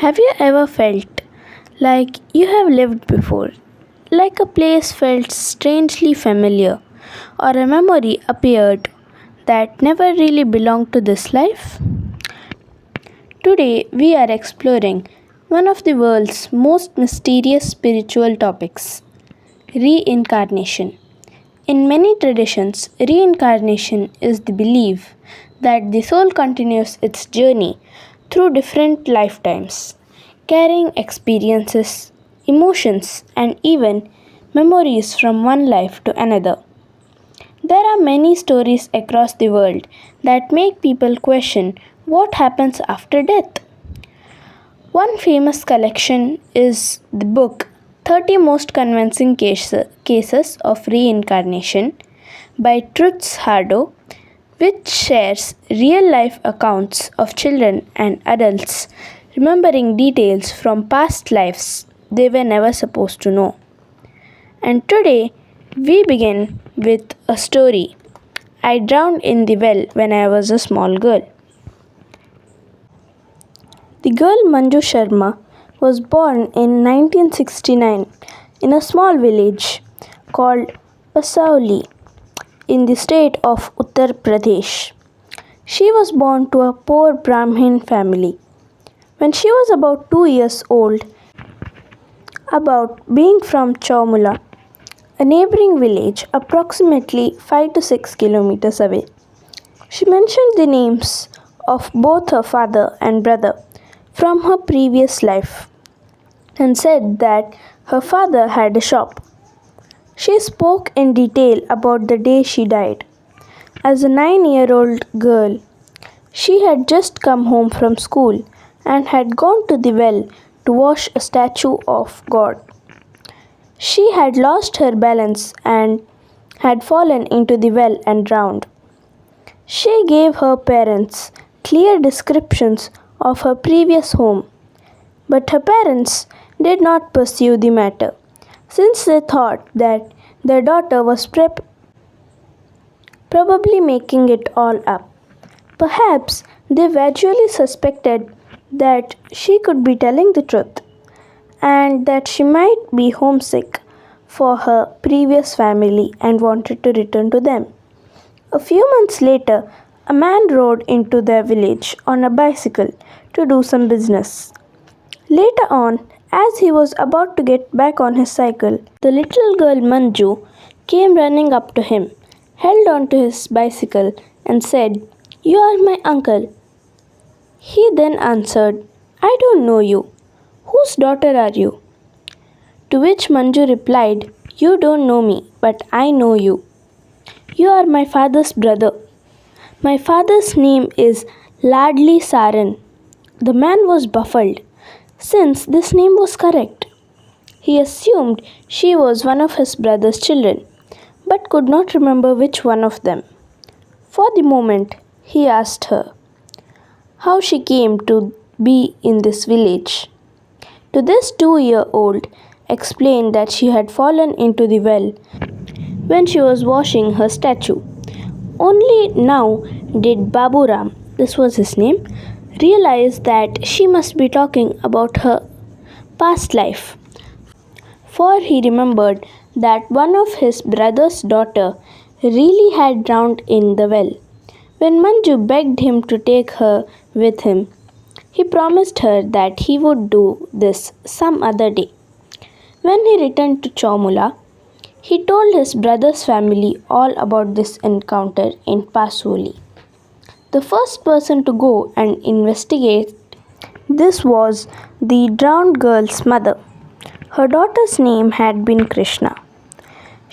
Have you ever felt like you have lived before? Like a place felt strangely familiar, or a memory appeared that never really belonged to this life? Today, we are exploring one of the world's most mysterious spiritual topics: reincarnation. In many traditions, reincarnation is the belief that the soul continues its journey through different lifetimes, carrying experiences, emotions, and even memories from one life to another. There are many stories across the world that make people question what happens after death. One famous collection is the book 30 Most Convincing Cases of Reincarnation by Truths Hardo, which shares real life accounts of children and adults remembering details from past lives they were never supposed to know. And today we begin with a story. I drowned in the well when I was a small girl. The girl Manju Sharma was born in 1969 in a small village called Pasauli in the state of Uttar Pradesh. She was born to a poor Brahmin family. When she was about 2 years old, about being from Chaumula, a neighboring village approximately 5 to 6 kilometers away. She mentioned the names of both her father and brother from her previous life and said that her father had a shop. She spoke in detail about the day she died. As a 9-year-old girl, she had just come home from school and had gone to the well to wash a statue of God. She had lost her balance and had fallen into the well and drowned. She gave her parents clear descriptions of her previous home, but her parents did not pursue the matter since they thought that their daughter was probably making it all up. Perhaps they vaguely suspected that she could be telling the truth and that she might be homesick for her previous family and wanted to return to them. A few months later, a man rode into their village on a bicycle to do some business. Later on, as he was about to get back on his cycle, the little girl Manju came running up to him, held onto his bicycle, and said, "You are my uncle." He then answered, "I don't know you. Whose daughter are you?" To which Manju replied, "You don't know me, but I know you. You are my father's brother. My father's name is Ladli Saran." The man was baffled, since this name was correct. He assumed she was one of his brother's children, but could not remember which one of them. For the moment, he asked her how she came to be in this village. To this 2-year-old explained that she had fallen into the well when she was washing her statue. Only now did Babu Ram, this was his name, realize that she must be talking about her past life. For he remembered that one of his brother's daughter really had drowned in the well. When Manju begged him to take her with him, he promised her that he would do this some other day. When he returned to Chaumula, he told his brother's family all about this encounter in Pasoli. The first person to go and investigate this was the drowned girl's mother. Her daughter's name had been Krishna.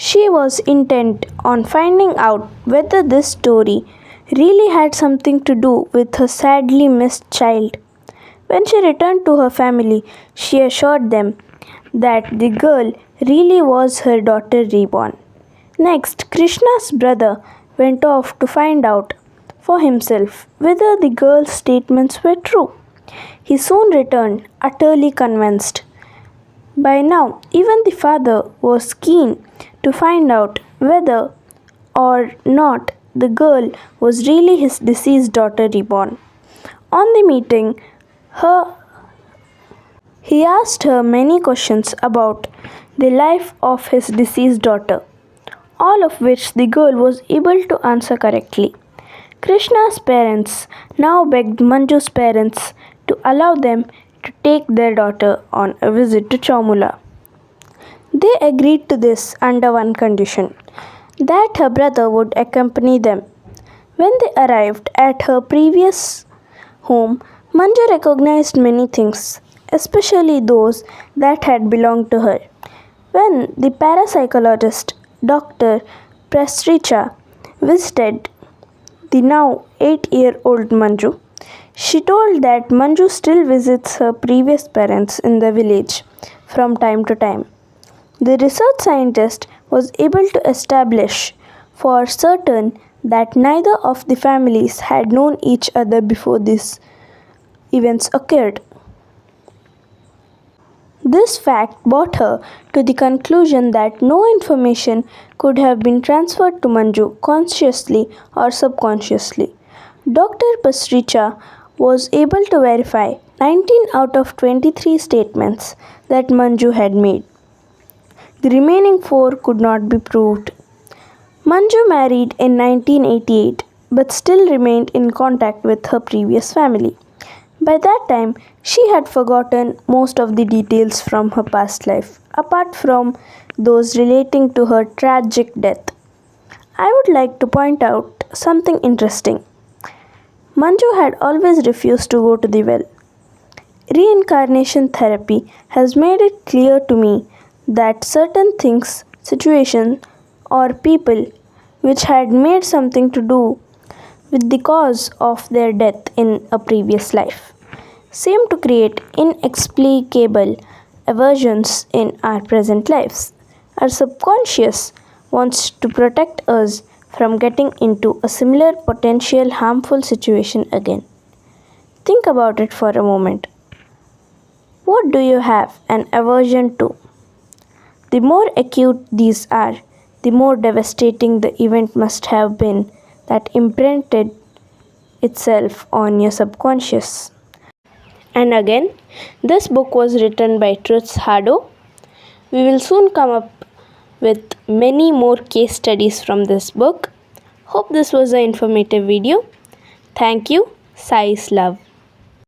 She was intent on finding out whether this story really had something to do with her sadly missed child. When she returned to her family, she assured them that the girl really was her daughter reborn. Next, Krishna's brother went off to find out for himself whether the girl's statements were true. He soon returned, utterly convinced. By now, even the father was keen to find out whether or not the girl was really his deceased daughter reborn. On the meeting, her He asked her many questions about the life of his deceased daughter, all of which the girl was able to answer correctly. Krishna's parents now begged Manju's parents to allow them to take their daughter on a visit to Chamula. They agreed to this under one condition, that her brother would accompany them. When they arrived at her previous home, Manju recognized many things, especially those that had belonged to her. When the parapsychologist Dr. Prestricha visited the now 8-year-old Manju, she told that Manju still visits her previous parents in the village from time to time. The research scientist was able to establish for certain that neither of the families had known each other before these events occurred. This fact brought her to the conclusion that no information could have been transferred to Manju consciously or subconsciously. Dr. Pastricha was able to verify 19 out of 23 statements that Manju had made. The remaining 4 could not be proved. Manju married in 1988 but still remained in contact with her previous family. By that time, she had forgotten most of the details from her past life, apart from those relating to her tragic death. I would like to point out something interesting. Manju had always refused to go to the well. Reincarnation therapy has made it clear to me that certain things, situations, or people which had made something to do with the cause of their death in a previous life seem to create inexplicable aversions in our present lives. Our subconscious wants to protect us from getting into a similar potential harmful situation again. Think about it for a moment. What do you have an aversion to? The more acute these are, the more devastating the event must have been that imprinted itself on your subconscious. And again, this book was written by Truths Hardo. We will soon come up with many more case studies from this book. Hope this was an informative video. Thank you. Sai's love.